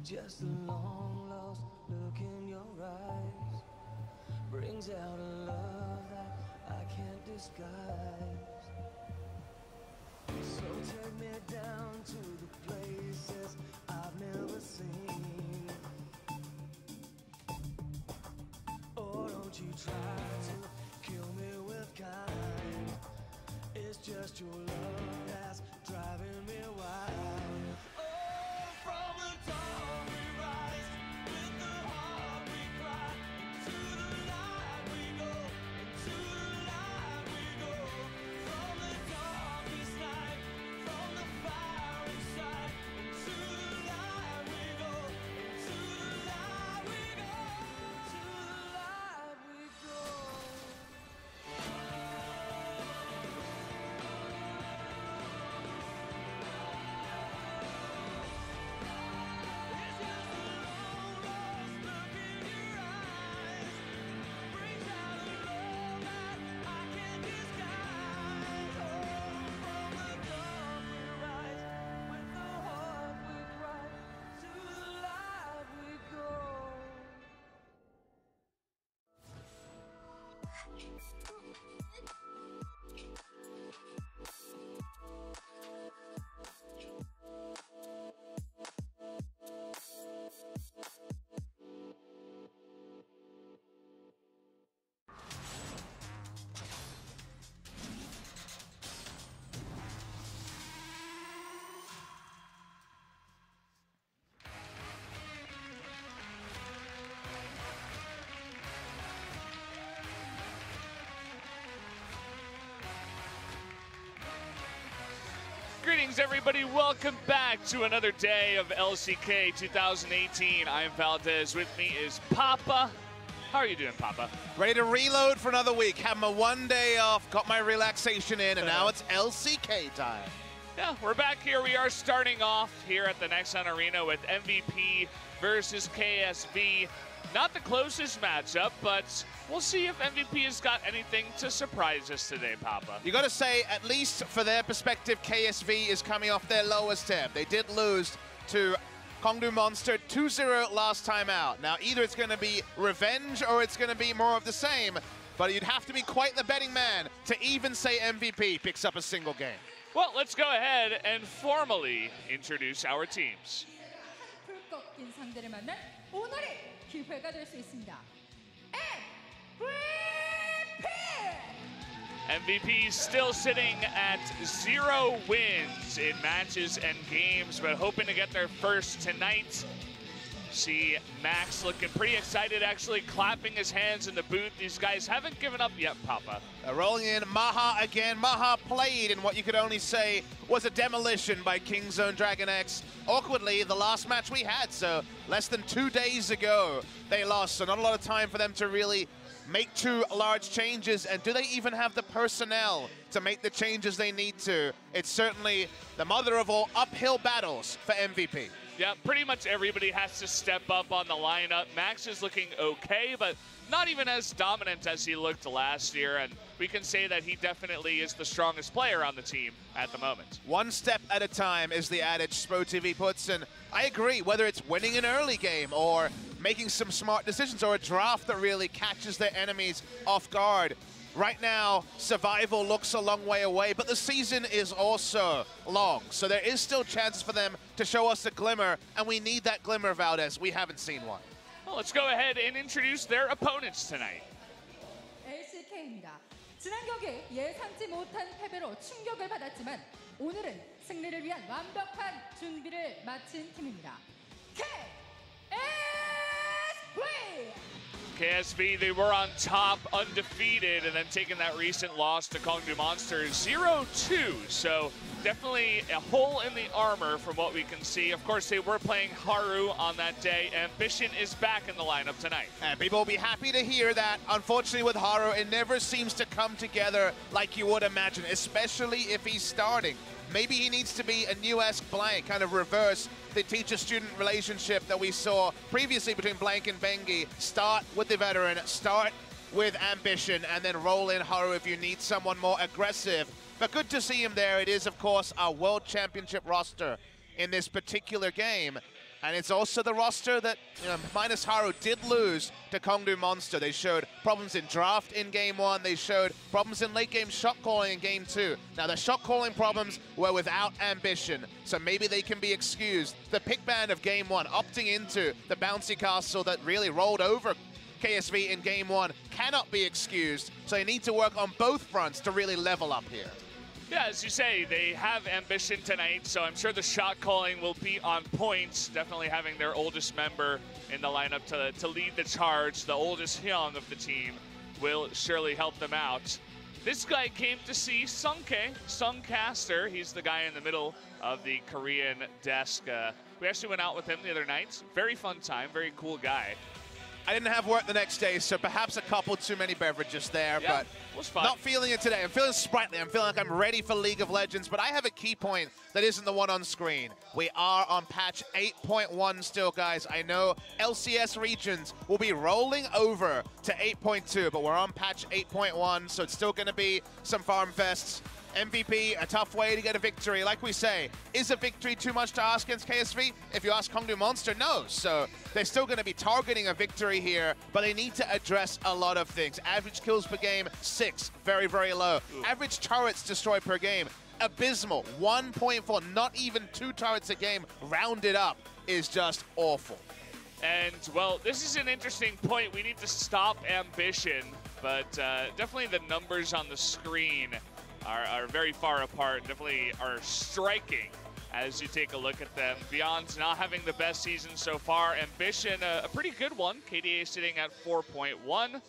Just a long lost look in your eyes brings out a love that I can't disguise. So take me down to the places I've never seen. Oh, don't you try to kill me with kind. It's just your love that's driving me wild. Oh, from the dawn we rise, with the heart we cry, into the light we go, into the light we go. From the darkest night, from the fire inside, into the light we go, into the light we go, into the light we go. Greetings, everybody. Welcome back to another day of LCK 2018. I'm Valdez. With me is Papa. How are you doing, Papa? Ready to reload for another week. Had my 1 day off, got my relaxation in, and now it's LCK time. Yeah, we're back here. We are starting off here at the Nexon Arena with MVP versus KSV. Not the closest matchup, but we'll see if MVP has got anything to surprise us today, Papa. You got to say, at least for their perspective, KSV is coming off their lowest ebb. They did lose to Kongdu Monster 2-0 last time out. Now, either it's going to be revenge or it's going to be more of the same, but you'd have to be quite the betting man to even say MVP picks up a single game. Well, let's go ahead and formally introduce our teams. 꺾인 상대를 만난 오늘의 기회가 될 수 있습니다. MVP still sitting at 0 wins in matches and games, but hoping to get their first tonight. See Max looking pretty excited, actually clapping his hands in the booth. These guys haven't given up yet, Papa. Rolling in MaHa again. MaHa played in what you could only say was a demolition by Kingzone Dragon X. Awkwardly, the last match we had, so less than 2 days ago, they lost. So not a lot of time for them to really make two large changes. And do they even have the personnel to make the changes they need to? It's certainly the mother of all uphill battles for MVP. Yeah, pretty much everybody has to step up on the lineup. Max is looking okay, but not even as dominant as he looked last year, and we can say that he definitely is the strongest player on the team at the moment. One step at a time is the adage SproTV puts, and I agree, whether it's winning an early game or making some smart decisions or a draft that really catches their enemies off guard. Right now, survival looks a long way away, but the season is also long. So there is still chances for them to show us a glimmer, and we need that glimmer, Valdez. We haven't seen one. Well, let's go ahead and introduce their opponents tonight. LCK입니다. 지난 경기 예상치 못한 패배로 충격을 받았지만 오늘은 승리를 위한 완벽한 준비를 마친 팀입니다. KSV, they were on top, undefeated, and then taking that recent loss to Kongdu Monster 0-2. So definitely a hole in the armor from what we can see. Of course, they were playing Haru on that day. Ambition is back in the lineup tonight. And people will be happy to hear that. Unfortunately, with Haru, it never seems to come together like you would imagine, especially if he's starting. Maybe he needs to be a new-esque Blank, kind of reverse the teacher-student relationship that we saw previously between Blank and Bengi. Start with the veteran, start with Ambition, and then roll in Haru if you need someone more aggressive. But good to see him there. It is, of course, our World Championship roster in this particular game. And it's also the roster that, minus Haru, did lose to Kongdu Monster. They showed problems in draft in Game 1. They showed problems in late game shot calling in Game 2. Now, the shot calling problems were without ambition, so maybe they can be excused. The pick ban of Game 1, opting into the bouncy castle that really rolled over KSV in Game 1, cannot be excused. So they need to work on both fronts to really level up here. Yeah, as you say, they have ambition tonight, so I'm sure the shot calling will be on point. Definitely having their oldest member in the lineup to lead the charge, the oldest Hyung of the team, will surely help them out. This guy came to see Sungke, Sungcaster. He's the guy in the middle of the Korean desk. We actually went out with him the other night. Very fun time, very cool guy. I didn't have work the next day, so perhaps a couple too many beverages there, Yeah, but was fun. not feeling it today. I'm feeling sprightly. I'm feeling like I'm ready for League of Legends, but I have a key point that isn't the one on screen. We are on patch 8.1 still, guys. I know LCS regions will be rolling over to 8.2, but we're on patch 8.1, so it's still going to be some farm fests. MVP, a tough way to get a victory. Like we say, is a victory too much to ask against KSV? If you ask Kongdu Monster, no. So they're still going to be targeting a victory here, but they need to address a lot of things. Average kills per game, 6, very, very low. Ooh. Average turrets destroyed per game, abysmal, 1.4. Not even 2 turrets a game rounded up is just awful. And, well, this is an interesting point. We need to stop ambition, but definitely the numbers on the screen are very far apart, definitely are striking as you take a look at them. Beyond not having the best season so far, ambition, a pretty good one. KDA sitting at 4.1,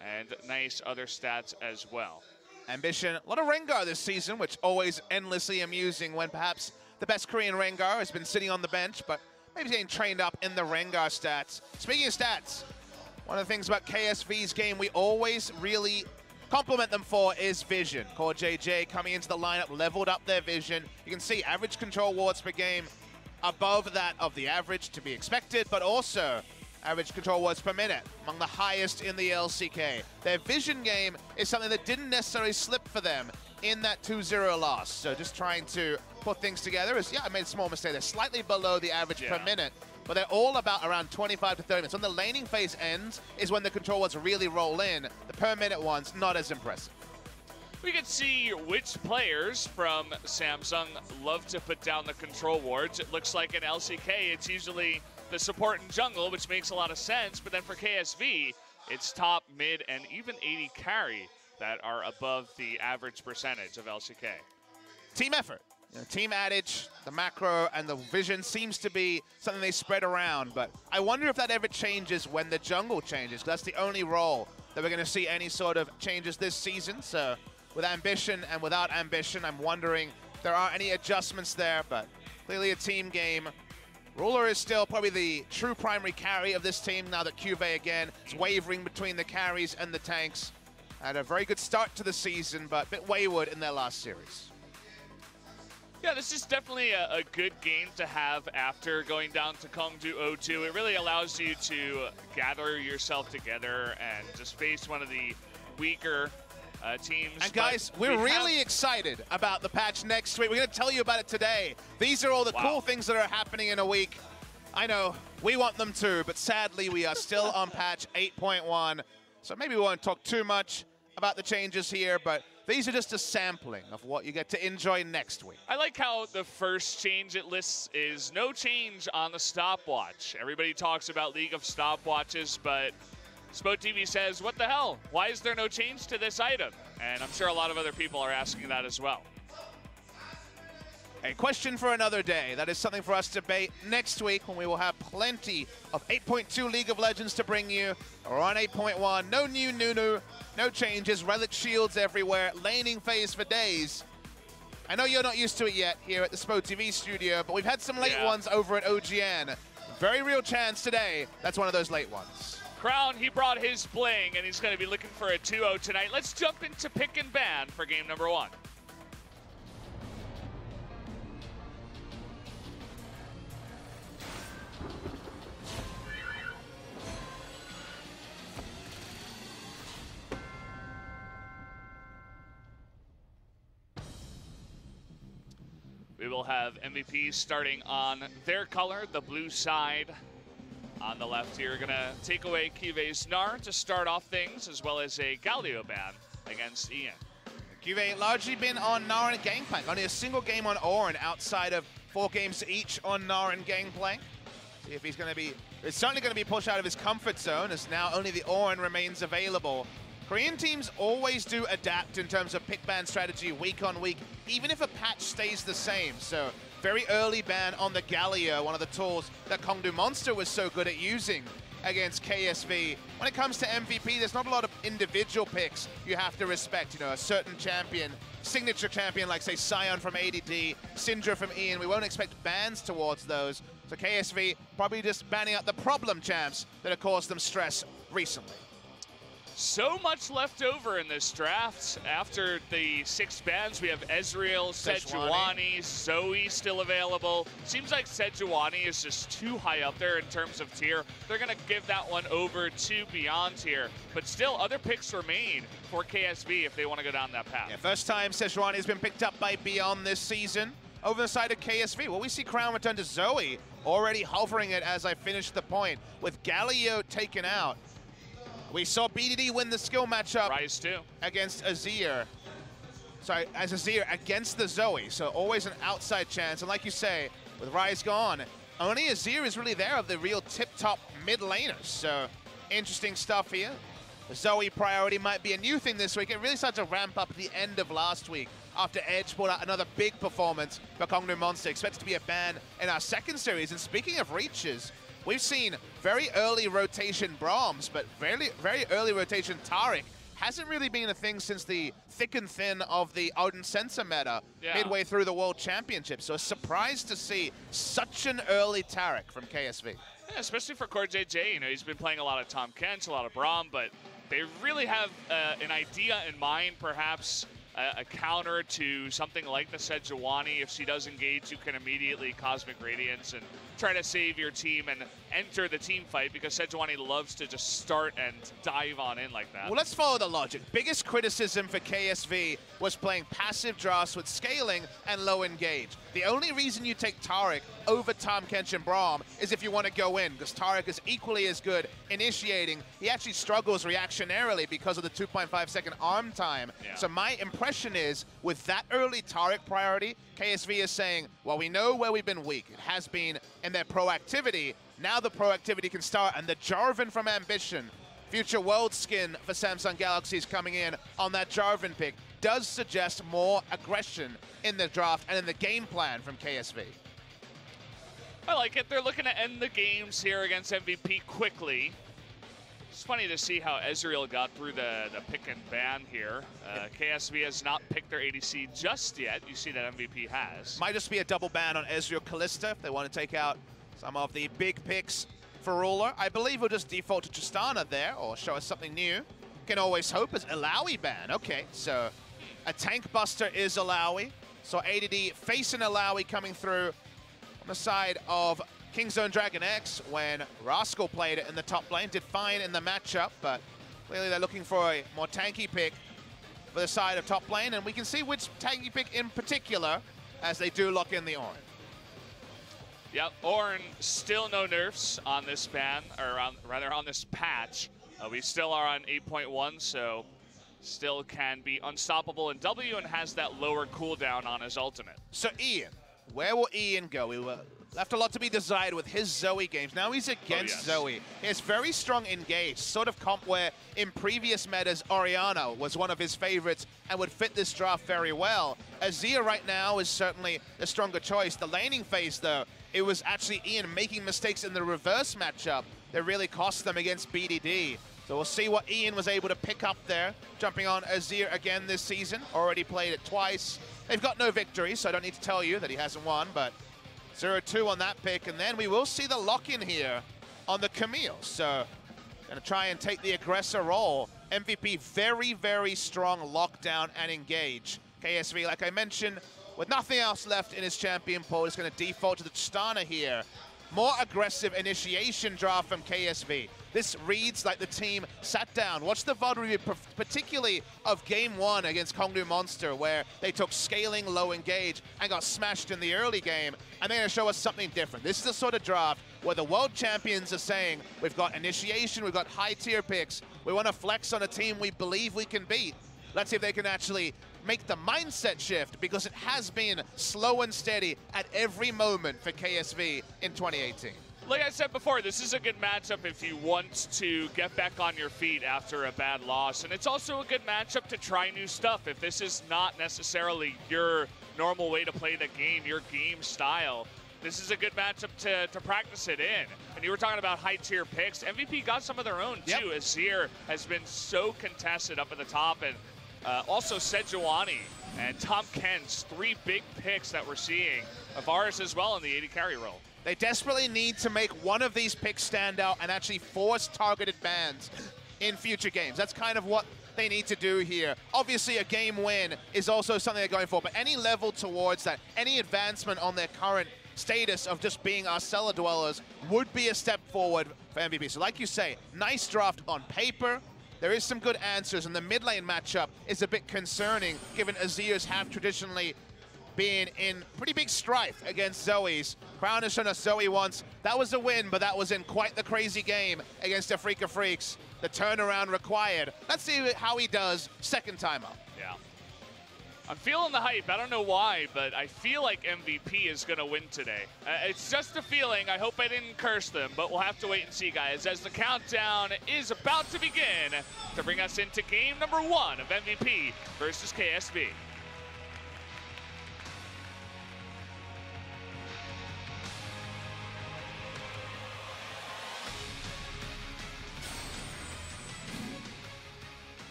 and nice other stats as well. Ambition, a lot of Rengar this season, which always endlessly amusing when perhaps the best Korean Rengar has been sitting on the bench, but maybe getting trained up in the Rengar stats. Speaking of stats, one of the things about KSV's game we always really compliment them for is vision. CoreJJ coming into the lineup, leveled up their vision. You can see average control wards per game above that of the average to be expected, but also average control wards per minute among the highest in the LCK. Their vision game is something that didn't necessarily slip for them in that 2-0 loss. So just trying to put things together is, yeah, I made a small mistake. They're slightly below the average per minute, but they're all about around 25 to 30 minutes. When the laning phase ends is when the control wards really roll in. The per minute ones, not as impressive. We can see which players from Samsung love to put down the control wards. It looks like in LCK, it's usually the support and jungle, which makes a lot of sense. But then for KSV, it's top, mid, and even AD carry that are above the average percentage of LCK. Team effort. Team adage, the macro, and the vision seems to be something they spread around, but I wonder if that ever changes when the jungle changes. That's the only role that we're going to see any sort of changes this season. So with ambition and without ambition, I'm wondering if there are any adjustments there, but clearly a team game. Ruler is still probably the true primary carry of this team now that CuVee again is wavering between the carries and the tanks. Had a very good start to the season, but a bit wayward in their last series. Yeah, this is definitely a good game to have after going down to Kongdu 0-2. It really allows you to gather yourself together and just face one of the weaker teams. And guys, we're really excited about the patch next week. We're going to tell you about it today. These are all the cool things that are happening in a week. I know, we want them too, but sadly we are still on patch 8.1. So maybe we won't talk too much about the changes here, but these are just a sampling of what you get to enjoy next week. I like how the first change it lists is no change on the stopwatch. Everybody talks about League of stopwatches, but SpoTV says, what the hell? Why is there no change to this item? And I'm sure a lot of other people are asking that as well. A question for another day. That is something for us to debate next week when we will have plenty of 8.2 League of Legends to bring you. We're on 8.1. No new Nunu. No changes. Relic shields everywhere. Laning phase for days. I know you're not used to it yet here at the SpoTV studio, but we've had some late ones over at OGN. Very real chance today. That's one of those late ones. Crown, he brought his bling, and he's going to be looking for a 2-0 tonight. Let's jump into pick and ban for game number 1. We will have MVP starting on their color, the blue side. On the left here, gonna take away CuVee's Gnar to start off things, as well as a Galio ban against Ian. CuVee largely been on Gnar and Gangplank. Only a single game on Ornn outside of 4 games each on Gnar and Gangplank. See if he's going to be... It's certainly going to be pushed out of his comfort zone, as now only the Ornn remains available. Korean teams always do adapt in terms of pick ban strategy week on week, even if a patch stays the same. So very early ban on the Galio, one of the tools that Kongdu Monster was so good at using against KSV. When it comes to MVP, there's not a lot of individual picks you have to respect. You know, a certain champion, signature champion like, say, Sion from ADD, Syndra from Ian. We won't expect bans towards those. So KSV probably just banning out the problem champs that have caused them stress recently. So much left over in this draft. After the 6 bans, we have Ezreal, Sejuani, Zoe still available. Seems like Sejuani is just too high up there in terms of tier. They're going to give that one over to Beyond tier. But still, other picks were made for KSV if they want to go down that path. Yeah, first time Sejuani has been picked up by Beyond this season. Over the side of KSV, well, we see Crown return to Zoe, already hovering it as I finish the point, with Galio taken out. We saw BDD win the skill matchup Rise too. Against Azir. Sorry, as Azir against the Zoe, so always an outside chance. And like you say, with Rise gone, only Azir is really there of the real tip-top mid laners. So interesting stuff here. The Zoe priority might be a new thing this week. It really started to ramp up at the end of last week after Edge pulled out another big performance for Kongnu Monster. Expected to be a ban in our second series. And speaking of reaches, we've seen very early rotation Brahms, but very early rotation Taric hasn't really been a thing since the thick and thin of the Odin Sensor meta midway through the World Championship. So a surprise to see such an early Taric from KSV. Yeah, especially for CoreJJ, you know, he's been playing a lot of Tahm Kench, a lot of Braum, but they really have an idea in mind, perhaps a counter to something like the Sejuani. If she does engage, you can immediately Cosmic Radiance and try to save your team and enter the team fight, because Sejuani loves to just start and dive on in like that. Well, let's follow the logic. Biggest criticism for KSV was playing passive drafts with scaling and low engage. The only reason you take Taric over Tahm Kench and Braum is if you want to go in, because Taric is equally as good initiating. He actually struggles reactionarily because of the 2.5 second arm time. Yeah. So my impression is, with that early Taric priority, KSV is saying, well, we know where we've been weak. It has been in their proactivity. Now the proactivity can start, and the Jarvan from Ambition, future world skin for Samsung Galaxy, is coming in on that Jarvan pick, does suggest more aggression in the draft and in the game plan from KSV. I like it. They're looking to end the games here against MVP quickly. It's funny to see how Ezreal got through the pick and ban here. KSV has not picked their ADC just yet. You see that MVP has. Might just be a double ban on Ezreal Kalista if they want to take out some of the big picks for Ruler. I believe we'll just default to Tristana there, or show us something new. Can always hope as Alawi ban. Okay, so a tank buster is Alawi. So ADD facing Alawi coming through on the side of Kingzone Dragon X when Rascal played it in the top lane. Did fine in the matchup, but clearly they're looking for a more tanky pick for the side of top lane, and we can see which tanky pick in particular as they do lock in the Ornn. Yep, Ornn still no nerfs on this ban, or rather on this patch. We still are on 8.1, so still can be unstoppable in W and has that lower cooldown on his ultimate. So Ian, where will Ian go? We were left a lot to be desired with his Zoe games. Now he's against Zoe. He has very strong engage, sort of comp where in previous metas Orianna was one of his favorites and would fit this draft very well. Azir right now is certainly the stronger choice. The laning phase though, it was actually Ian making mistakes in the reverse matchup that really cost them against BDD. So we'll see what Ian was able to pick up there, jumping on Azir again this season. Already played it twice. They've got no victory, so I don't need to tell you that he hasn't won, but 0-2 on that pick, and then we will see the lock-in here on the Camille. So gonna try and take the aggressor role. MVP very, very strong lockdown and engage. KSV, like I mentioned, with nothing else left in his champion pool, is gonna default to the Tristana here. more aggressive initiation draft from KSV. This reads like the team sat down, watched the VOD review, particularly of Game 1 against Kongnu Monster, where they took scaling, low engage, and got smashed in the early game, and they're going to show us something different. This is the sort of draft where the world champions are saying, we've got initiation, we've got high-tier picks, we want to flex on a team we believe we can beat. Let's see if they can actually make the mindset shift, because it has been slow and steady at every moment for KSV in 2018. Like I said before, this is a good matchup if you want to get back on your feet after a bad loss. And it's also a good matchup to try new stuff. If this is not necessarily your normal way to play the game, your game style, this is a good matchup to practice it in. And you were talking about high-tier picks. MVP got some of their own, too. Yep. Azir has been so contested up at the top. And also Sejuani and Tahm Kench, 3 big picks that we're seeing. Varus as well in the AD carry role. They desperately need to make one of these picks stand out and actually force targeted bans in future games. That's kind of what they need to do here. Obviously, a game win is also something they're going for, but any level towards that, any advancement on their current status of just being our cellar dwellers would be a step forward for MVP. So like you say, nice draft on paper. There is some good answers, and the mid lane matchup is a bit concerning, given Azir's have traditionally been in pretty big strife against Zoe's. Crown has shown us Zoe once. That was a win, but that was in quite the crazy game against the FLICKR Freaks. The turnaround required. Let's see how he does second time up. Yeah. I'm feeling the hype. I don't know why, but I feel like MVP is going to win today. It's just a feeling. I hope I didn't curse them, but we'll have to wait and see, guys, as the countdown is about to begin to bring us into game number 1 of MVP versus KSV.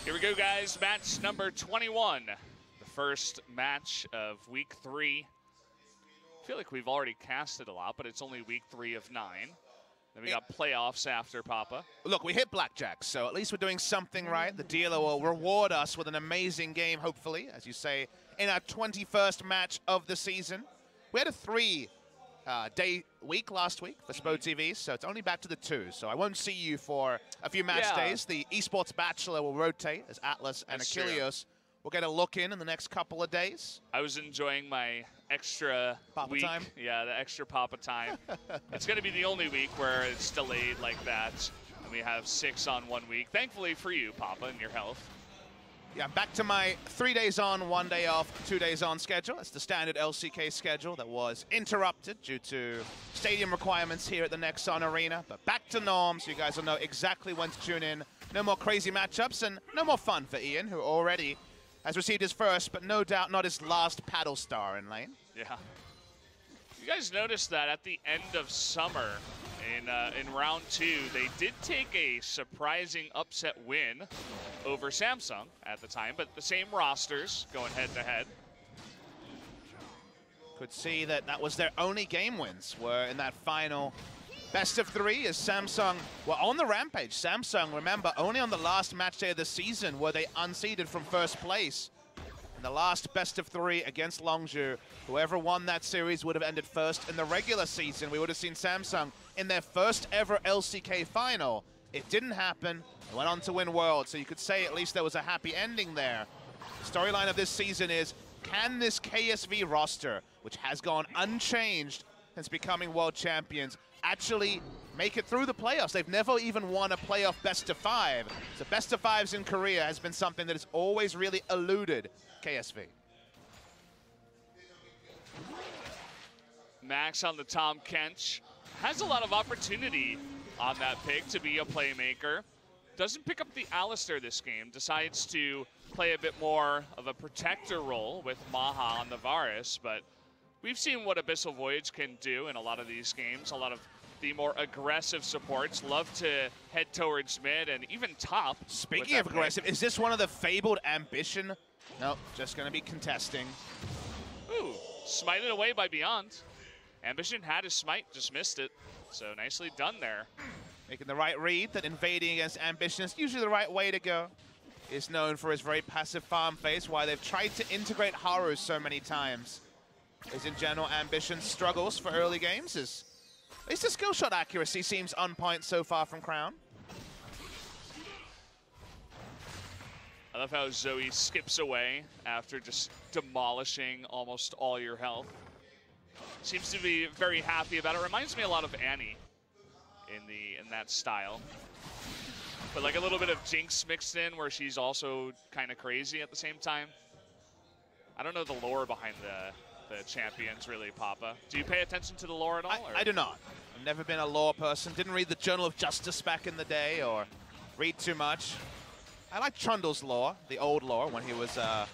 Here we go, guys. Match number 21. The first match of week 3. I feel like we've already casted a lot, but it's only week 3 of 9. Then we got playoffs after, Papa. Look, we hit blackjack, so at least we're doing something right. The dealer will reward us with an amazing game, hopefully, as you say, in our 21st match of the season. We had a 3-day week last week for Spo TV, so it's only back to the 2. So I won't see you for a few match days. The Esports Bachelor will rotate as Atlas and Achilles will get a look in the next couple of days. I was enjoying my extra Papa week. time? Yeah, the extra Papa time. It's going to be the only week where it's delayed like that. And we have 6 on 1 week. Thankfully for you, Papa, and your health. Yeah, I'm back to my 3 days on, 1 day off, 2 days on schedule. That's the standard LCK schedule that was interrupted due to stadium requirements here at the Nexon Arena. But back to norm, so you guys will know exactly when to tune in. No more crazy matchups and no more fun for Ian, who already has received his first, but no doubt not his last paddle star in lane. Yeah. You guys noticed that at the end of summer, in round 2, they did take a surprising upset win over Samsung at the time, but the same rosters going head-to-head. Could see that that was their only game wins, were in that final best of 3 as Samsung were on the rampage. Samsung, remember, only on the last match day of the season were they unseeded from first place. In the last best of 3 against Longzhou, whoever won that series would have ended first in the regular season. We would have seen Samsung in their first ever LCK final. It didn't happen. They went on to win World, so you could say at least there was a happy ending there. The storyline of this season is, can this KSV roster, which has gone unchanged since becoming world champions, actually make it through the playoffs? They've never even won a playoff best of 5. So best of 5s in Korea has been something that has always really eluded KSV. Max on the Tahm Kench. Has a lot of opportunity on that pick to be a playmaker. Doesn't pick up the Alistar this game. Decides to play a bit more of a protector role with MaHa on the Varus, but we've seen what Abyssal Voyage can do in a lot of these games. A lot of the more aggressive supports love to head towards mid and even top. Speaking of aggressive, is this one of the fabled Ambition? Nope, just going to be contesting. Ooh, smited away by Beyond. Ambition had his smite, just missed it. So nicely done there. making the right read that invading against Ambition is usually the right way to go. Is known for his very passive farm phase, why they've tried to integrate Haru so many times. Is in general Ambition struggles for early games, at least the skill shot accuracy seems on point so far from Crown. I love how Zoe skips away after just demolishing almost all your health. Seems to be very happy about it. Reminds me a lot of Annie in that style. But like a little bit of Jinx mixed in where she's also kind of crazy at the same time. I don't know the lore behind the champions really, Papa. Do you pay attention to the lore at all? I do not. I've never been a lore person. Didn't read the Journal of Justice back in the day or read too much. I like Trundle's lore, the old lore, when he was a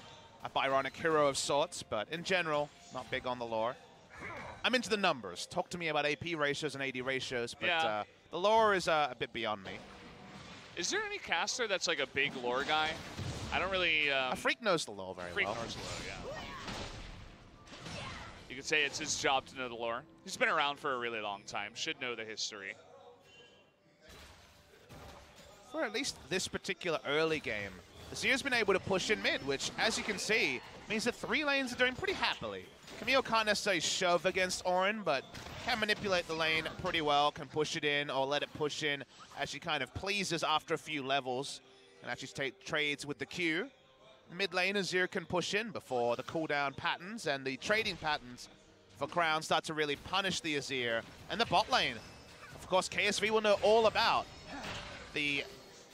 Byronic hero of sorts, but in general, not big on the lore. I'm into the numbers. Talk to me about AP ratios and AD ratios, but yeah. The lore is a bit beyond me. Is there any caster that's like a big lore guy? I don't really... a Freak knows the lore very well. Freak knows the lore, yeah. You could say it's his job to know the lore. He's been around for a really long time, should know the history. For at least this particular early game, Azir's been able to push in mid, which, as you can see, means that 3 lanes are doing pretty happily. Camille can't necessarily shove against Ornn, but can manipulate the lane pretty well, can push it in or let it push in as she kind of pleases after a few levels, and actually take trades with the Q. Mid lane, Azir can push in before the cooldown patterns and the trading patterns for Crown start to really punish the Azir. And the bot lane, of course, KSV will know all about the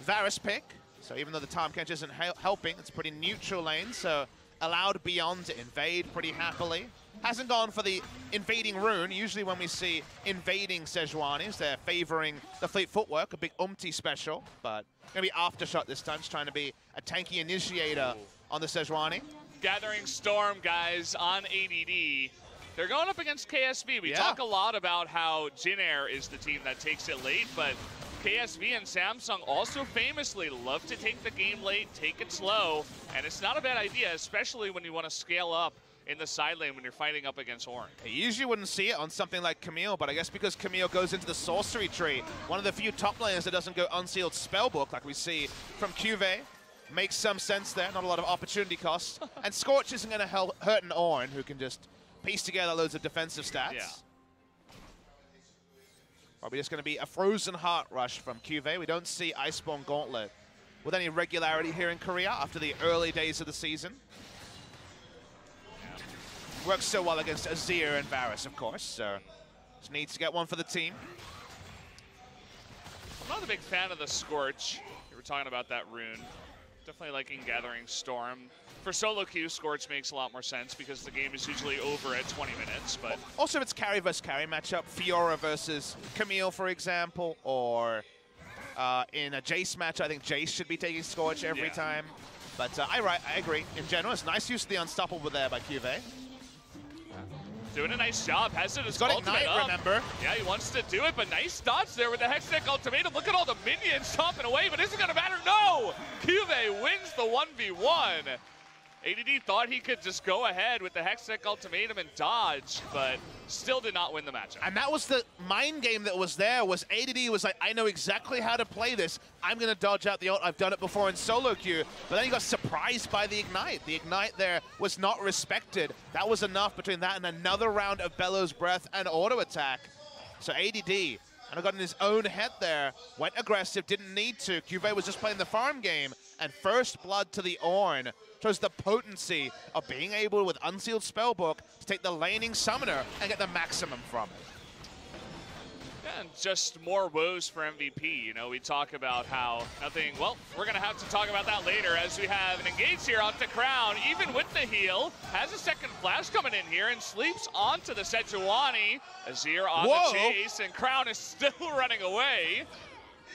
Varus pick. So even though the Tahm Kench isn't helping, it's a pretty neutral lane, so allowed Beyond to invade pretty happily. Hasn't gone for the invading rune. Usually when we see invading Sejuanis, they're favoring the fleet footwork, a big special, but gonna be Aftershock this time, just trying to be a tanky initiator on the Sejuani. Gathering Storm, guys, on ADD. They're going up against KSV. We talk a lot about how Jin Air is the team that takes it late, but KSV and Samsung also famously love to take the game late, take it slow, and it's not a bad idea, especially when you want to scale up in the side lane when you're fighting up against Ornn. You usually wouldn't see it on something like Camille, but I guess because Camille goes into the sorcery tree, one of the few top laners that doesn't go unsealed spellbook like we see from CuVee, makes some sense there, not a lot of opportunity costs. And Scorch isn't going to hurt an Ornn who can just piece together loads of defensive stats. Yeah. Probably just going to be a Frozen Heart rush from CuVee. We don't see Iceborne Gauntlet with any regularity here in Korea after the early days of the season. Works so well against Azir and Varus, of course, so just needs to get one for the team. I'm not a big fan of the Scorch. We were talking about that rune. Definitely liking Gathering Storm. For solo queue, Scorch makes a lot more sense because the game is usually over at 20 minutes. But also, if it's carry versus carry matchup, Fiora versus Camille, for example, or in a Jace match, I think Jace should be taking Scorch every time. But I agree. In general, it's nice use of the Unstoppable there by CuVee. Doing a nice job. Has it? He's got Ignite, remember? Yeah, he wants to do it, but nice dodge there with the Hextech Ultimatum. Look at all the minions chomping away, but isn't going to matter. No! CuVee wins the 1v1. ADD thought he could just go ahead with the Hextech Ultimatum and dodge, but still did not win the matchup. And that was the mind game that was there, was ADD was like, I know exactly how to play this. I'm going to dodge out the ult. I've done it before in solo queue. But then he got surprised by the Ignite. The Ignite there was not respected. That was enough between that and another round of Bellows Breath and auto attack. So ADD, and got in his own head there, went aggressive, didn't need to. CuVee was just playing the farm game, and first blood to the Ornn shows the potency of being able, with Unsealed Spellbook, to take the laning summoner and get the maximum from it. Yeah, and just more woes for MVP. You know, we talk about how nothing, well, we're going to have to talk about that later as we have an engage here onto Crown, even with the heal, has a second flash coming in here and sleeps onto the Sejuani. Azir on the chase, and Crown is still running away.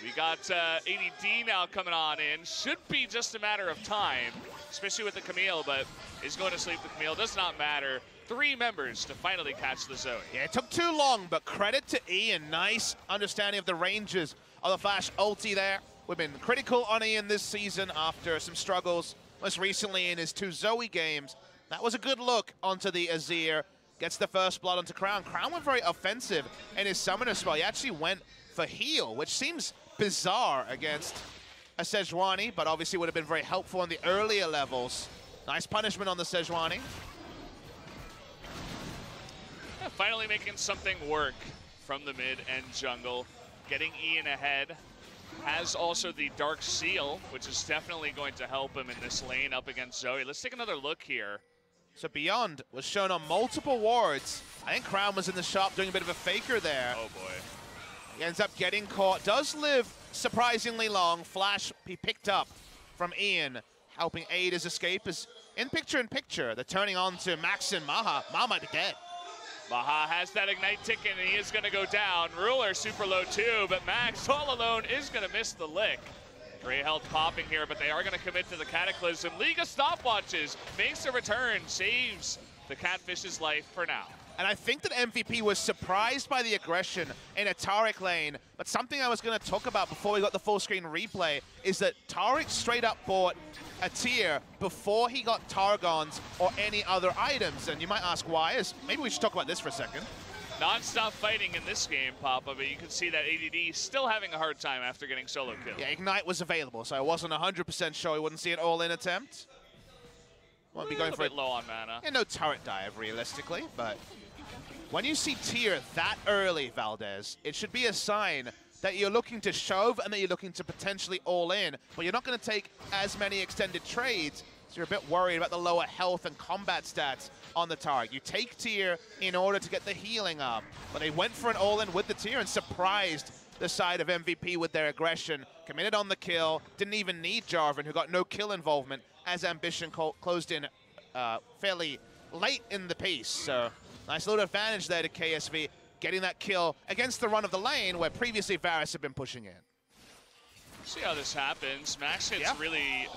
We got ADD now coming on in. Should be just a matter of time, especially with the Camille, but is going to sleep the Camille. Does not matter. 3 members to finally catch the Zoe. Yeah, it took too long, but credit to Ian. Nice understanding of the ranges of the flash ulti there. We've been critical on Ian this season after some struggles, most recently in his 2 Zoe games. That was a good look onto the Azir. Gets the first blood onto Crown. Crown went very offensive in his summoner spell. He actually went for heal, which seems bizarre against a Sejuani, but obviously would have been very helpful in the earlier levels. Nice punishment on the Sejuani. Yeah, finally making something work from the mid and jungle. Getting Ian ahead. Has also the Dark Seal, which is definitely going to help him in this lane up against Zoe. Let's take another look here. So Beyond was shown on multiple wards. I think Crown was in the shop doing a bit of a faker there. Oh boy. He ends up getting caught. Does live surprisingly long. Flash he picked up from Ian, helping aid his escape. Is in picture. They're turning on to Max and MaHa. MaHa might be dead. MaHa has that Ignite ticket and he is going to go down. Ruler super low too, but Max all alone is going to miss the lick. Great health popping here, but they are going to commit to the Cataclysm. League of Stopwatches makes a return, saves the Catfish's life for now. And I think that MVP was surprised by the aggression in a Taric lane, but something I was going to talk about before we got the full screen replay is that Taric straight up bought a tier before he got Targons or any other items. And you might ask why. Maybe we should talk about this for a second. Non-stop fighting in this game, Papa, but you can see that ADD still having a hard time after getting solo kill. Yeah, Ignite was available, so I wasn't 100% sure we wouldn't see an all-in attempt. Won't be going for a bit low on mana. Yeah, no turret dive realistically, but when you see tier that early, Valdez, it should be a sign that you're looking to shove and that you're looking to potentially all in, but you're not going to take as many extended trades, so you're a bit worried about the lower health and combat stats on the target. You take tier in order to get the healing up, but they went for an all-in with the tier and surprised the side of MVP with their aggression, committed on the kill, didn't even need Jarvan, who got no kill involvement as Ambition closed in fairly late in the piece. So nice little advantage there to KSV, getting that kill against the run of the lane where previously Varus had been pushing in. See how this happens. Max hits really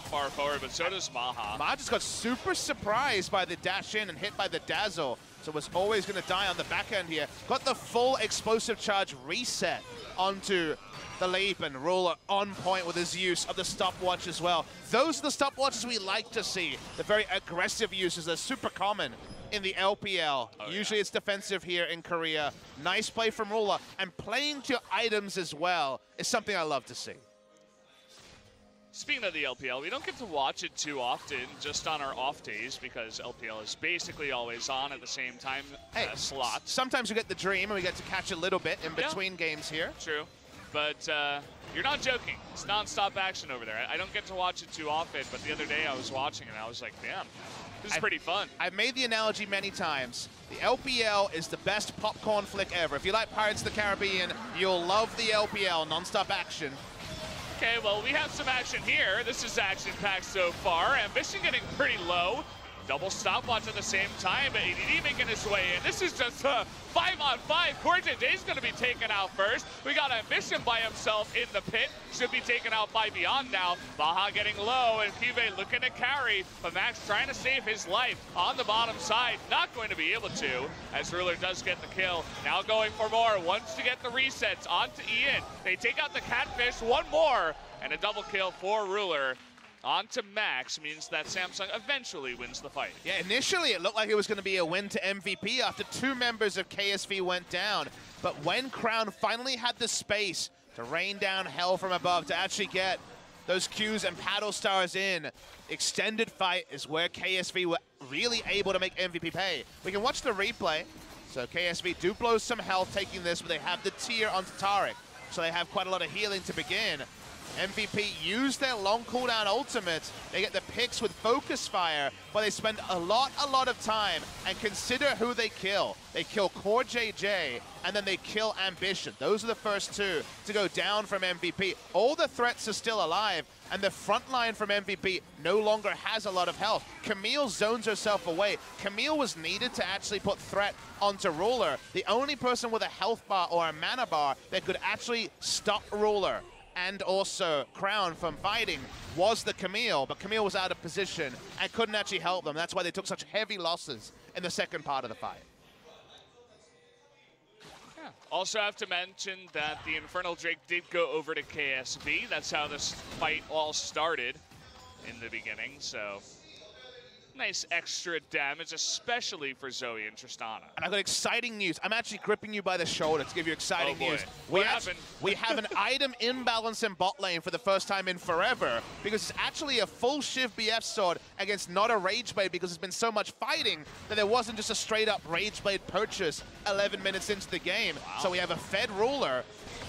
far forward, but so does MaHa. MaHa just got super surprised by the dash in and hit by the dazzle, so was always going to die on the back end here. Got the full explosive charge reset onto the leap, and Ruler on point with his use of the stopwatch as well. Those are the stopwatches we like to see. The very aggressive uses are super common in the LPL. Usually it's defensive here in Korea. Nice play from Ruler, and playing to items as well is something I love to see. Speaking of the LPL, we don't get to watch it too often, just on our off days, because LPL is basically always on at the same time slot. Sometimes we get the dream and we get to catch a little bit in between games here. True, but you're not joking. It's non-stop action over there. I don't get to watch it too often, but the other day I was watching and I was like, damn, this is pretty fun. I've made the analogy many times. The LPL is the best popcorn flick ever. If you like Pirates of the Caribbean, you'll love the LPL, non-stop action. Okay, well, we have some action here. This is action-packed so far. Ambition getting pretty low. Double stopwatch at the same time, but ADD making his way in. This is just a 5-on-5. CoreJJ is going to be taken out first. We got Ambition by himself in the pit. Should be taken out by Beyond now. MaHa getting low, and CuVee looking to carry, but Max trying to save his life on the bottom side. Not going to be able to, as Ruler does get the kill. Now going for more. Wants to get the resets onto Ian. They take out the Catfish. One more, and a double kill for Ruler. On to Max means that Samsung eventually wins the fight. Yeah, initially it looked like it was going to be a win to MVP after 2 members of KSV went down. But when Crown finally had the space to rain down hell from above to actually get those Qs and paddle stars in, extended fight is where KSV were really able to make MVP pay. We can watch the replay. So KSV do blow some health taking this, but they have the tier onto Taric. So they have quite a lot of healing to begin. MVP use their long cooldown ultimates. They get the picks with focus fire, but they spend a lot of time and consider who they kill. They kill CoreJJ, and then they kill Ambition. Those are the first 2 to go down from MVP. All the threats are still alive, and the front line from MVP no longer has a lot of health. Camille zones herself away. Camille was needed to actually put threat onto Ruler. The only person with a health bar or a mana bar that could actually stop Ruler and also Crown from fighting was the Camille, but Camille was out of position and couldn't actually help them. That's why they took such heavy losses in the second part of the fight. Yeah. Also have to mention that the Infernal Drake did go over to KSV. That's how this fight all started in the beginning, so nice extra damage, especially for Zoe and Tristana. And I've got exciting news. I'm actually gripping you by the shoulder to give you exciting news. What happened? We have an item imbalance in bot lane for the first time in forever, because it's actually a full Shiv BF sword against not a Rage Blade, because there's been so much fighting that there wasn't just a straight up Rage Blade purchase 11 minutes into the game. Wow. So we have a Fed ruler.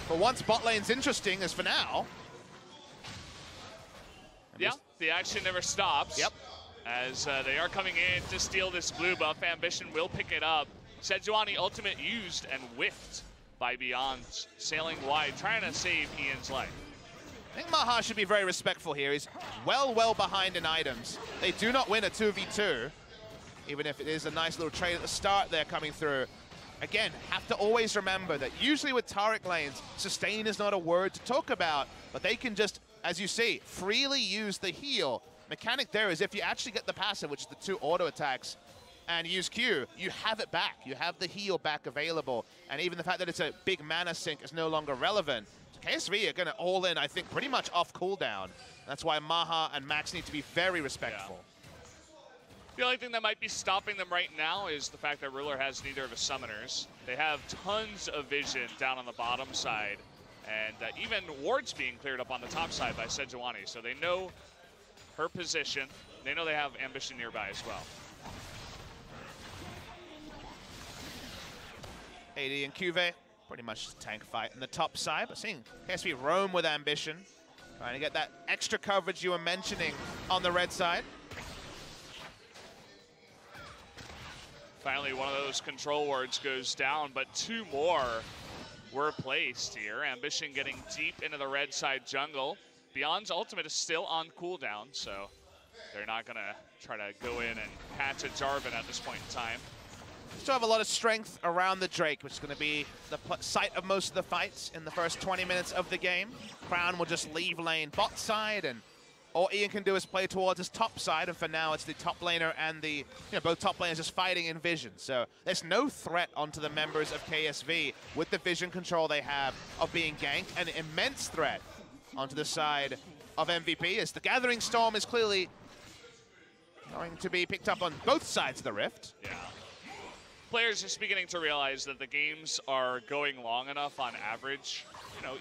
For once, bot lane's interesting, as for now. Yeah, the action never stops. Yep. As they are coming in to steal this blue buff. Ambition will pick it up. Sejuani ultimate used and whiffed by Beyond, sailing wide, trying to save Ian's life. I think MaHa should be very respectful here. He's well behind in items. They do not win a 2v2, even if it is a nice little trade at the start there coming through. Again, have to always remember that usually with Taric lanes, sustain is not a word to talk about, but they can just, as you see, freely use the heal. Mechanic there is if you actually get the passive, which is the 2 auto attacks, and use Q, you have it back. You have the heal back available. And even the fact that it's a big mana sink is no longer relevant. So KSV are going to all in, I think, pretty much off cooldown. That's why MaHa and Max need to be very respectful. Yeah. The only thing that might be stopping them right now is the fact that Ruler has neither of his summoners. They have tons of vision down on the bottom side. And even wards being cleared up on the top side by Sejuani. So they know her position. They know they have Ambition nearby as well. AD and CuVee, pretty much a tank fight in the top side, but seeing KSV roam with Ambition, trying to get that extra coverage you were mentioning on the red side. Finally, one of those control wards goes down, but 2 more were placed here. Ambition getting deep into the red side jungle. Beyond's ultimate is still on cooldown, so they're not going to try to go in and patch a Jarvan at this point in time. Still have a lot of strength around the Drake, which is going to be the site of most of the fights in the first 20 minutes of the game. Crown will just leave lane bot side, and all Ian can do is play towards his top side, and for now it's the top laner and the, both top laners just fighting in vision. So there's no threat onto the members of KSV with the vision control they have of being ganked, and an immense threat onto the side of MVP, as the Gathering Storm is clearly going to be picked up on both sides of the Rift. Yeah. Players are beginning to realize that the games are going long enough on average.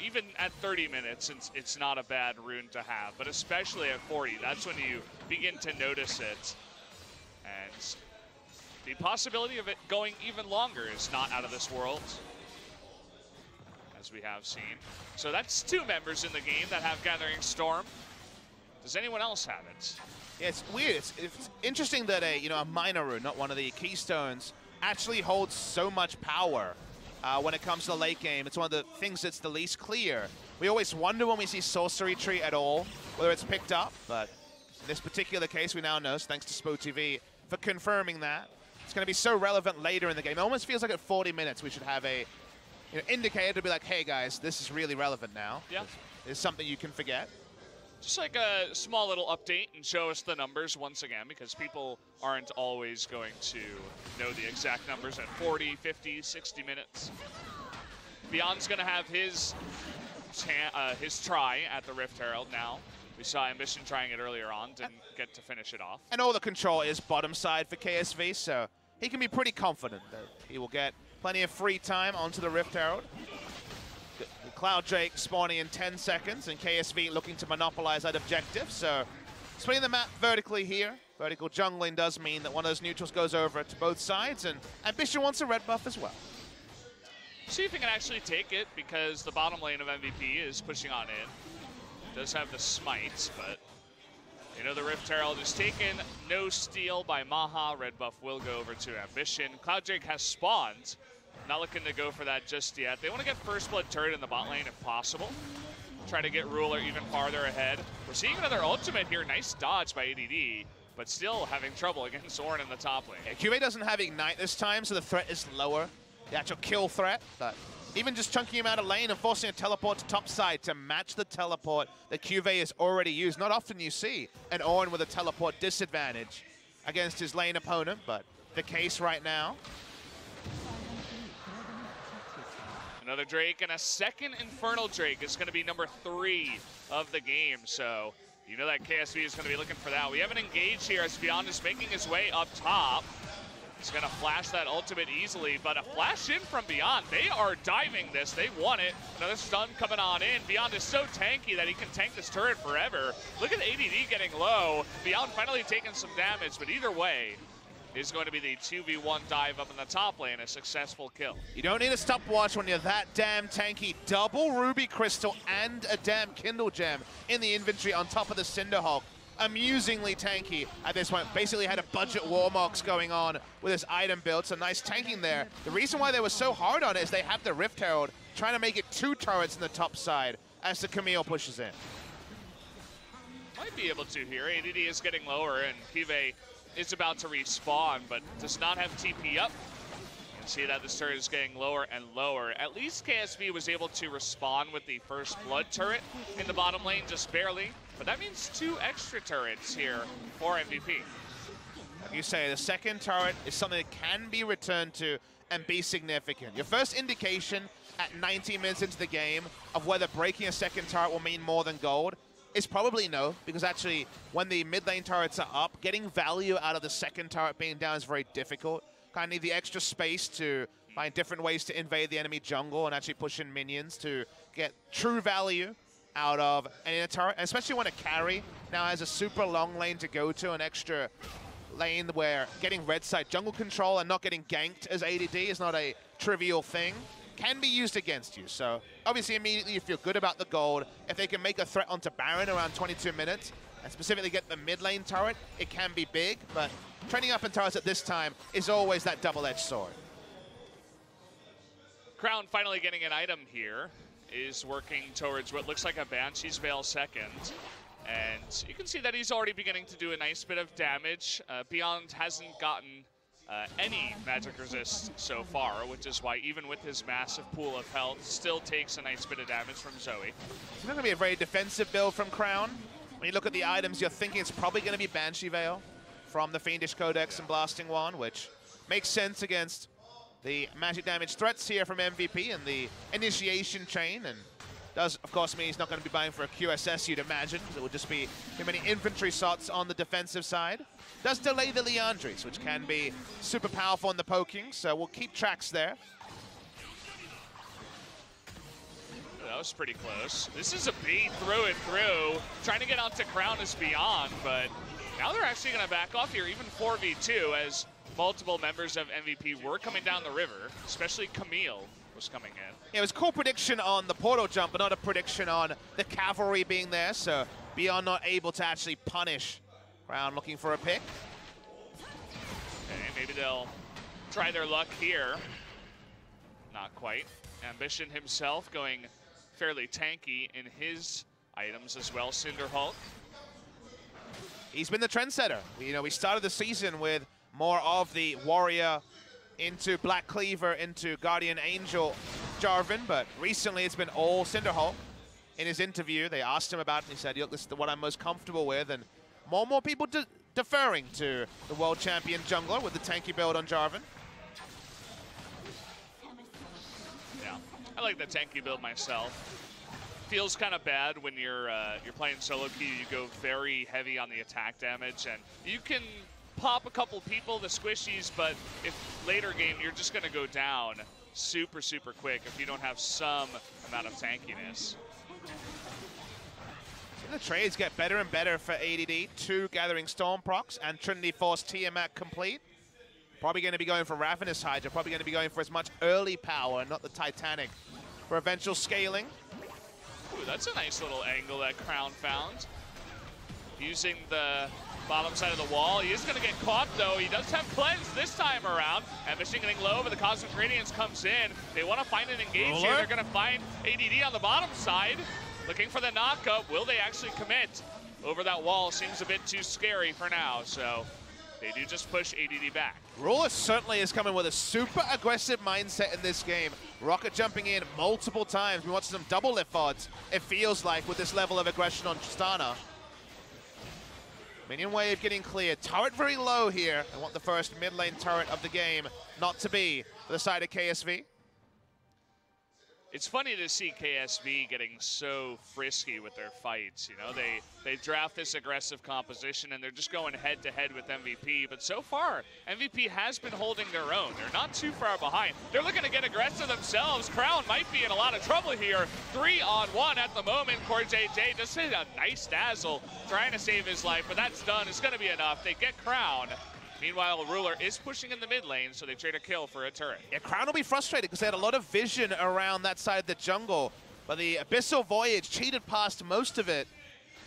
Even at 30 minutes, it's not a bad rune to have, but especially at 40, that's when you begin to notice it. And the possibility of it going even longer is not out of this world, as we have seen. So that's 2 members in the game that have Gathering Storm. Does anyone else have it? Yeah, it's weird. It's interesting that a minor rune, not one of the keystones, actually holds so much power when it comes to the late game. It's one of the things that's the least clear. We always wonder when we see Sorcery Tree at all, whether it's picked up, but in this particular case, we now know, thanks to SpoTV for confirming that. It's going to be so relevant later in the game. It almost feels like at 40 minutes we should have a indicator to be like, hey guys, this is really relevant now. Yeah. It's something you can forget. Just like a small little update and show us the numbers once again, because people aren't always going to know the exact numbers at 40, 50, 60 minutes. Beyond's going to have his try at the Rift Herald now. We saw Ambition trying it earlier on, didn't get to finish it off. And all the control is bottom side for KSV, so he can be pretty confident that he will get plenty of free time onto the Rift Herald. The Cloud Drake spawning in 10 seconds, and KSV looking to monopolize that objective. So splitting the map vertically here. Vertical jungling does mean that one of those neutrals goes over to both sides, and Ambition wants a red buff as well. See if he can actually take it, because the bottom lane of MVP is pushing on in. Does have the smites, but the Rift Herald is taken. No steal by MaHa. Red buff will go over to Ambition. Cloud Drake has spawned. Not looking to go for that just yet. They want to get first blood turret in the bot lane if possible. Try to get Ruler even farther ahead. We're seeing another ultimate here. Nice dodge by ADD, but still having trouble against Ornn in the top lane. Yeah, CuVee doesn't have Ignite this time, so the threat is lower. The actual kill threat, but even just chunking him out of lane and forcing a teleport to top side to match the teleport that CuVee has already used. Not often you see an Ornn with a teleport disadvantage against his lane opponent, but the case right now. Another Drake and a second Infernal Drake is going to be number 3 of the game. So You know that KSV is going to be looking for that. We haven't engaged here as Beyond is making his way up top. He's going to flash that ultimate easily, but a flash in from Beyond. They are diving this. They want it. Another stun coming on in. Beyond is so tanky that he can tank this turret forever. Look at ADD getting low. Beyond finally taking some damage, but either way, is going to be the 2v1 dive up in the top lane, a successful kill. You don't need a stopwatch when you're that damn tanky. Double Ruby Crystal and a damn Kindle Gem in the inventory on top of the Cinderhawk. Amusingly tanky at this point. Basically had a budget Warmox going on with his item build, so nice tanking there. The reason why they were so hard on it is they have the Rift Herald, trying to make it 2 turrets in the top side as the Camille pushes in. Might be able to here. ADD is getting lower, and CuVee is about to respawn, but does not have TP up. You can see that this turret is getting lower and lower. At least KSV was able to respawn with the first blood turret in the bottom lane, just barely. But that means 2 extra turrets here for MVP. Like you say, the second turret is something that can be returned to and be significant. Your first indication at 90 minutes into the game of whether breaking a second turret will mean more than gold is probably no, because actually when the mid lane turrets are up, getting value out of the second turret being down is very difficult. Kind of need the extra space to find different ways to invade the enemy jungle and actually push in minions to get true value out of any turret, especially when a carry now has a super long lane to go to, an extra lane where getting red side jungle control and not getting ganked as ADD is not a trivial thing, can be used against you. So obviously immediately you feel good about the gold. If they can make a threat onto Baron around 22 minutes and specifically get the mid lane turret, it can be big, but trending up in turrets at this time is always that double-edged sword. Crown finally getting an item here. Is working towards what looks like a Banshee's Veil second. And you can see that he's already beginning to do a nice bit of damage. Beyond hasn't gotten any magic resist so far, which is why even with his massive pool of health, still takes a nice bit of damage from Zoe. It's not going to be a very defensive build from Crown. When you look at the items, you're thinking it's probably going to be Banshee Veil from the Fiendish Codex and Blasting Wand, which makes sense against the magic damage threats here from MVP and the initiation chain, and does, of course, mean he's not going to be buying for a QSS, you'd imagine. It will just be too many infantry shots on the defensive side. Does delay the Leandries, which can be super powerful in the poking, so we'll keep tracks there. That was pretty close. This is a bait through and through. Trying to get onto Crown is Beyond, but now they're actually going to back off here, even 4v2, as multiple members of MVP were coming down the river, especially Camille was coming in. Yeah, it was a cool prediction on the portal jump, but not a prediction on the cavalry being there, so Beyond not able to actually punish Crown looking for a pick. Okay, maybe they'll try their luck here. Not quite. Ambition himself going fairly tanky in his items as well, Cinderhawk. He's been the trendsetter. We started the season with more of the Warrior into Black Cleaver into Guardian Angel Jarvan, but recently it's been all Cinderhawk. In his interview, they asked him about it, and he said, look, this is what I'm most comfortable with, and more and more people deferring to the world champion jungler with the tanky build on Jarvan. Yeah, I like the tanky build myself. Feels kind of bad when you're playing solo queue. You go very heavy on the attack damage, and you can pop a couple people, the squishies, but if later game you're just going to go down super, super quick if you don't have some amount of tankiness. The trades get better and better for ADD. 2 Gathering Storm procs and Trinity Force Tiamat complete. Probably going to be going for Ravenous Hydra, probably going to be going for as much early power, not the Titanic, for eventual scaling. Ooh, that's a nice little angle that Crown found. Using the bottom side of the wall. He is going to get caught, though. He does have Cleanse this time around. Ambition getting low, but the Cosmic Radiance comes in. They want to find an engage here. They're going to find ADD on the bottom side. Looking for the knockup. Will they actually commit? Over that wall seems a bit too scary for now, so they do just push ADD back. Ruler certainly is coming with a super aggressive mindset in this game. Rocket jumping in multiple times. We want some double lift odds, it feels like, with this level of aggression on Tristana. Minion wave getting cleared. Turret very low here. I want the first mid lane turret of the game not to be for the side of KSV. It's funny to see KSV getting so frisky with their fights. You know, they draft this aggressive composition and they're just going head to head with MVP. But so far, MVP has been holding their own. They're not too far behind. They're looking to get aggressive themselves. Crown might be in a lot of trouble here. 3-on-1 at the moment. CoreJJ just hit a nice dazzle, trying to save his life, but that's done. It's going to be enough. They get Crown. Meanwhile, Ruler is pushing in the mid lane, so they trade a kill for a turret. Yeah, Crown will be frustrated because they had a lot of vision around that side of the jungle, but the Abyssal Voyage cheated past most of it.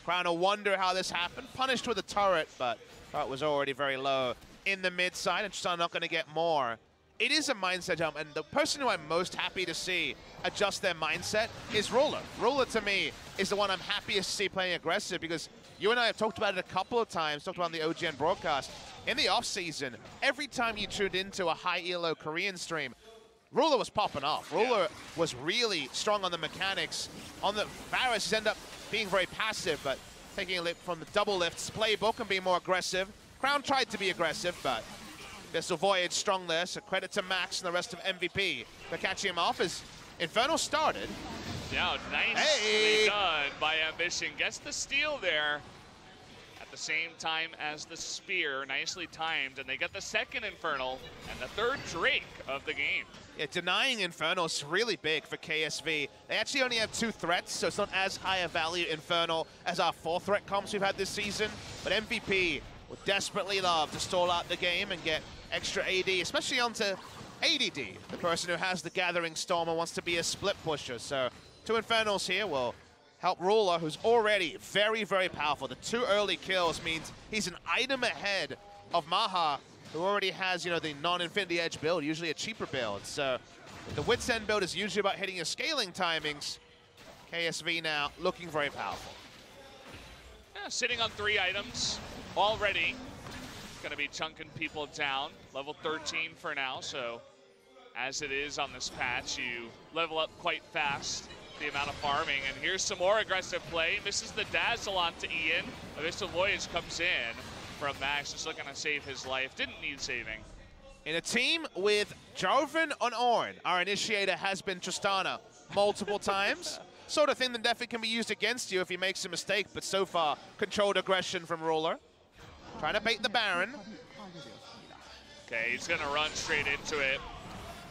Crown will wonder how this happened. Punished with a turret, but turret was already very low in the mid side, and Tristana not going to get more. It is a mindset jump, and the person who I'm most happy to see adjust their mindset is Ruler. Ruler, to me, is the one I'm happiest to see playing aggressive, because you and I have talked about it a couple of times, talked about it on the OGN broadcast. In the off-season, every time you tuned into a high elo Korean stream, Ruler was popping off. Ruler was really strong on the mechanics. On the Varus, ended up being very passive, but taking a leap from the double lifts playbook and being more aggressive. Crown tried to be aggressive, but Abyssal Voyage strong there, so credit to Max and the rest of MVP for catching him off as Inferno started. Yeah, nicely done by Ambition. Gets the steal there at the same time as the spear. Nicely timed, and they get the second Infernal and the third Drake of the game. Yeah, denying Infernal is really big for KSV. They actually only have 2 threats, so it's not as high a value Infernal as our 4 threat comps we've had this season. But MVP would desperately love to stall out the game and get extra AD, especially onto ADD, the person who has the Gathering Storm and wants to be a split pusher. So 2 Infernals here will help Ruler, who's already very, very powerful. The 2 early kills means he's an item ahead of MaHa, who already has, you know, the non-Infinity Edge build, usually a cheaper build. So the Wit's End build is usually about hitting your scaling timings. KSV now looking very powerful. Yeah, sitting on 3 items already. Gonna be chunking people down. Level 13 for now, so as it is on this patch, you level up quite fast, the amount of farming. And here's some more aggressive play. Misses the dazzle onto Ian. Abyssal Voyage comes in from Max, just looking to save his life. Didn't need saving. In a team with Jarvan on Ornn, our initiator has been Tristana multiple times. Sort of thing that definitely can be used against you if he makes a mistake, but so far, controlled aggression from Ruler. Trying to bait the Baron. Okay, he's gonna run straight into it.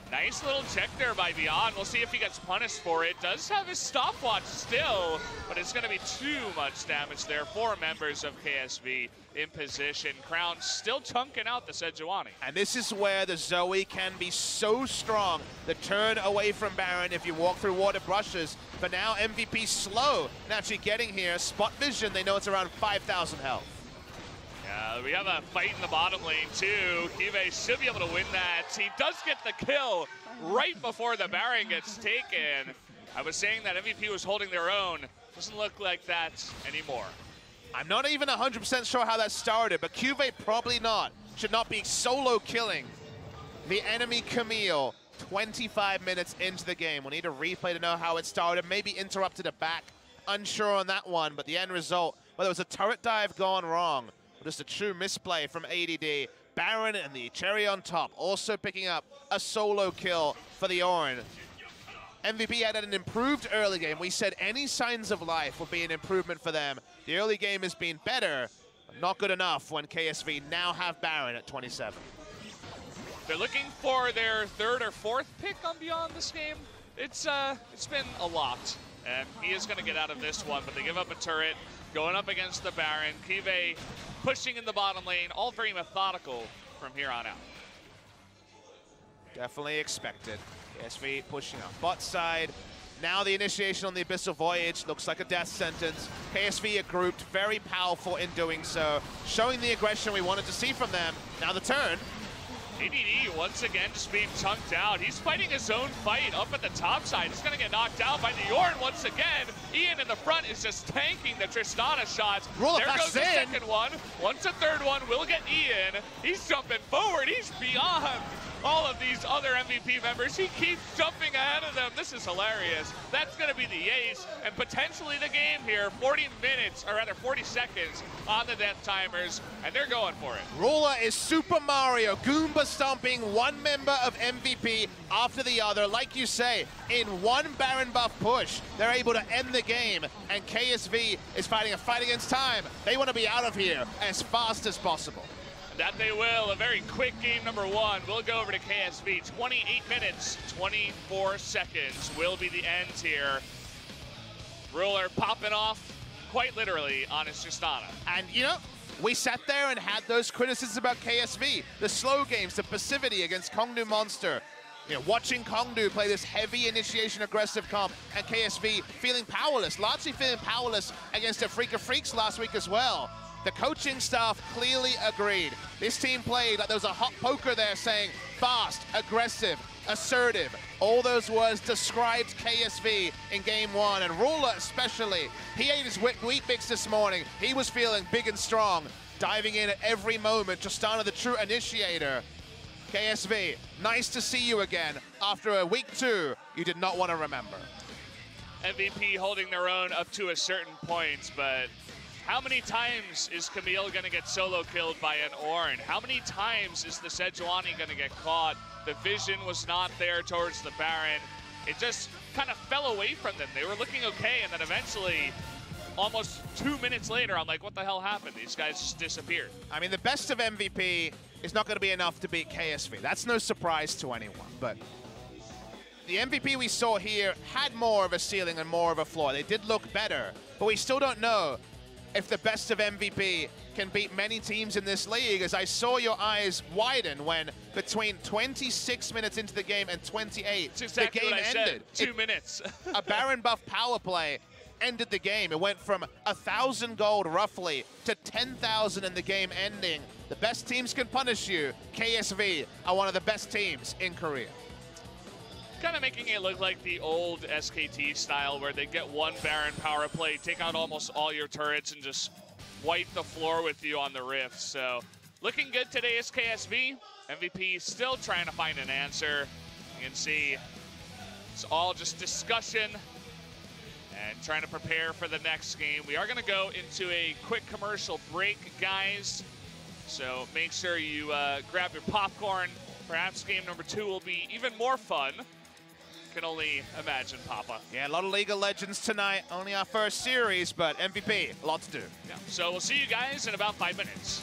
Nice little check there by Beyond. We'll see if he gets punished for it. Does have his stopwatch still, but it's gonna be too much damage there. 4 members of KSV in position. Crown still chunking out the Sejuani. And this is where the Zoe can be so strong. The turn away from Baron if you walk through water brushes. But now MVP slow and actually getting here. Spot vision, they know it's around 5,000 health. We have a fight in the bottom lane too. CuVee should be able to win that. He does get the kill right before the Baron gets taken. I was saying that MVP was holding their own. Doesn't look like that anymore. I'm not even 100% sure how that started, but CuVee probably not. Should not be solo killing the enemy Camille 25 minutes into the game. We'll need a replay to know how it started. Maybe interrupted it back. Unsure on that one, but the end result, whether it was a turret dive gone wrong, just a true misplay from ADD. Baron and the cherry on top also picking up a solo kill for the Ornn. MVP had an improved early game. We said any signs of life would be an improvement for them. The early game has been better, but not good enough when KSV now have Baron at 27. They're looking for their 3rd or 4th pick on Beyond this game. It's been a lot, and he is going to get out of this one, but they give up a turret. Going up against the Baron. CuVee pushing in the bottom lane, all very methodical from here on out. Definitely expected. KSV pushing up bot side. Now the initiation on the Abyssal Voyage looks like a death sentence. KSV are grouped, very powerful in doing so, showing the aggression we wanted to see from them. Now the turn. ADD once again just being chunked out. He's fighting his own fight up at the top side. He's going to get knocked out by the Ornn once again. Ian in the front is just tanking the Tristana shots. There goes the second one. Once a third one will get Ian. He's jumping forward. He's Beyond. all of these other MVP members. He keeps jumping ahead of them. This is hilarious. That's going to be the ace and potentially the game here. 40 minutes, or rather 40 seconds on the death timers, and they're going for it. Ruler is Super Mario, Goomba stomping one member of MVP after the other. Like you say, in one Baron buff push, they're able to end the game, and KSV is fighting a fight against time. They want to be out of here as fast as possible. That they will. A very quick game number one. We'll go over to KSV. 28 minutes, 24 seconds will be the end here. Ruler popping off quite literally on his Tristana. And you know, we sat there and had those criticisms about KSV, the slow games, the passivity against Kongnu Monster. You know, watching Kongnu play this heavy initiation aggressive comp, and KSV feeling powerless, largely feeling powerless against a FLICKR Freaks last week as well. The coaching staff clearly agreed. This team played like there was a hot poker there saying fast, aggressive, assertive. All those words described KSV in game one, and Ruler especially. He ate his wheat bix this morning. He was feeling big and strong, diving in at every moment. Tristana, the true initiator. KSV, nice to see you again. After a week two, you did not want to remember. MVP holding their own up to a certain point, but how many times is Camille going to get solo killed by an Ornn? How many times is the Sejuani going to get caught? The vision was not there towards the Baron. It just kind of fell away from them. They were looking okay, and then eventually, almost 2 minutes later, I'm like, what the hell happened? These guys just disappeared. I mean, the best of MVP is not going to be enough to beat KSV. That's no surprise to anyone, but the MVP we saw here had more of a ceiling and more of a floor. They did look better, but we still don't know if the best of MVP can beat many teams in this league, as I saw your eyes widen when between 26 minutes into the game and 28, That's exactly the game what I ended. said. 2 minutes. A Baron buff power play ended the game. It went from 1,000 gold roughly to 10,000 in the game ending. The best teams can punish you. KSV are one of the best teams in Korea. Kind of making it look like the old SKT style where they get one Baron power play, take out almost all your turrets, and just wipe the floor with you on the Rift. So looking good today is KSV. MVP still trying to find an answer. You can see it's all just discussion and trying to prepare for the next game. We are going to go into a quick commercial break, guys. So make sure you grab your popcorn. Perhaps game number 2 will be even more fun. Can only imagine, Papa. Yeah, a lot of League of Legends tonight. Only our first series, but MVP, a lot to do. Yeah. So we'll see you guys in about 5 minutes.